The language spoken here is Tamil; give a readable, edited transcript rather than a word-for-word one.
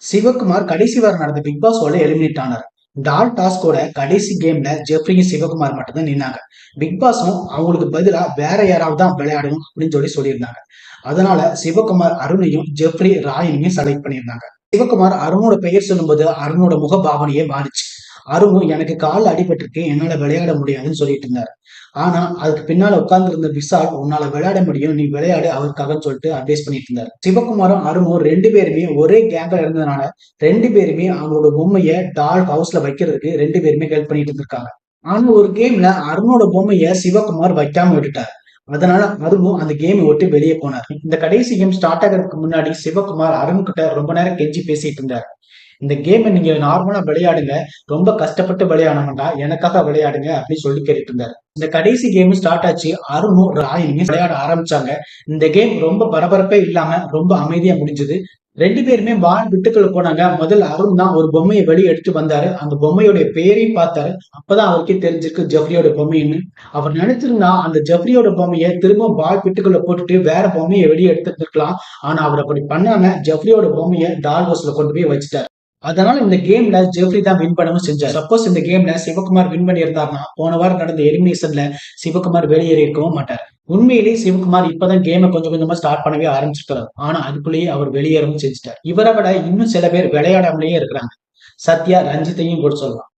சிவகுமார் கடைசி வாரம் நடந்த பிக் பாஸோட எலிமினேட் ஆனார். டால் டாஸ்கோட கடைசி கேம்ல ஜெஃப்ரியும் சிவகுமார் மட்டும் தான் நின்னாங்க. பிக் பாஸும் அவங்களுக்கு பதிலா வேற யாராவது தான் விளையாடணும் அப்படின்னு சொல்லியிருந்தாங்க. அதனால சிவகுமார் அருணையும் ஜெஃப்ரி ராயனையும் செலக்ட் பண்ணியிருந்தாங்க. சிவகுமார் அருணோட பெயர் சொல்லும்போது அருணோட முக பாவனையே மாறிச்சு. அருணும் எனக்கு கால் அடிபட்டிருக்கு, என்னால விளையாட முடியாதுன்னு சொல்லிட்டு இருந்தாரு. ஆனா அதுக்கு பின்னால உட்கார்ந்து இருந்த விஷால், உன்னால விளையாட முடியும், நீ விளையாடு அவருக்காக சொல்லிட்டு அட்வைஸ் பண்ணிட்டு இருந்தாரு. சிவகுமாரும் அருணும் ரெண்டு பேருமே ஒரே கேங்ல இருந்ததுனால ரெண்டு பேருமே அவங்களோட பொம்மைய டால் ஹவுஸ்ல வைக்கிறதுக்கு ரெண்டு பேருமே ஹெல்ப் பண்ணிட்டு இருந்திருக்காங்க. ஆனா ஒரு கேம்ல அருணோட பொம்மைய சிவகுமார் வைக்காம விட்டுட்டார். அதனால அருணும் அந்த கேமை விட்டு வெளியே போனார். இந்த கடைசி கேம் ஸ்டார்ட் ஆகிறதுக்கு முன்னாடி சிவகுமார் அருண் கிட்ட ரொம்ப நேரம் கெஞ்சி பேசிட்டு இருந்தார். இந்த கேமை நீங்க நார்மலா விளையாடுங்க, ரொம்ப கஷ்டப்பட்டு விளையாட வேண்டாம், எனக்காக விளையாடுங்க அப்படின்னு சொல்லி கேட்டுட்டு இருந்தாரு. இந்த கடைசி கேம் ஸ்டார்ட் ஆச்சு. அருணும் ராயினியும் விளையாட ஆரம்பிச்சாங்க. இந்த கேம் ரொம்ப பரபரப்பே இல்லாம ரொம்ப அமைதியா முடிஞ்சது. ரெண்டு பேருமே பால் விட்டுக்குள்ள போனாங்க. முதல்ல அருண் தான் ஒரு பொம்மையை வெளியே எடுத்துட்டு வந்தாரு. அந்த பொம்மையோட பேரையும் பார்த்தாரு. அப்பதான் அவருக்கே தெரிஞ்சிருக்கு ஜெஃப்ரியோட பொம்மைன்னு. அவர் நினைச்சிருந்தா அந்த ஜெஃப்ரியோட பொம்மையை திரும்ப பால் பிட்டுக்குள்ள போட்டுட்டு வேற பொம்மையை வெளியே எடுத்துட்டு இருக்கலாம். ஆனா அவர் அப்படி பண்ணாம ஜெஃப்ரியோட பொம்மையை டால் ஹவுஸ்ல கொண்டு போய் வச்சுட்டாரு. அதனால இந்த கேம்ல ஜெஃப்ரி தான் வின் பண்ணவும் செஞ்சார். சப்போஸ் இந்த கேம்ல சிவகுமார் வின் பண்ணி இருந்தாருன்னா போன வாரம் நடந்த எலிமினேஷன்ல சிவகுமார் வெளியேறி இருக்கவும் மாட்டார். உண்மையிலேயே சிவகுமார் இப்பதான் கேமை கொஞ்சம் கொஞ்சமா ஸ்டார்ட் பண்ணவே ஆரம்பிச்சிருக்காரு. ஆனா அதுக்குள்ளேயே அவர் வெளியேறவும் செஞ்சுட்டார். இவரை விட இன்னும் சில பேர் விளையாடாமலேயே இருக்கிறாங்க. சத்யா, ரஞ்சித்தையும் கூட சொல்லலாம்.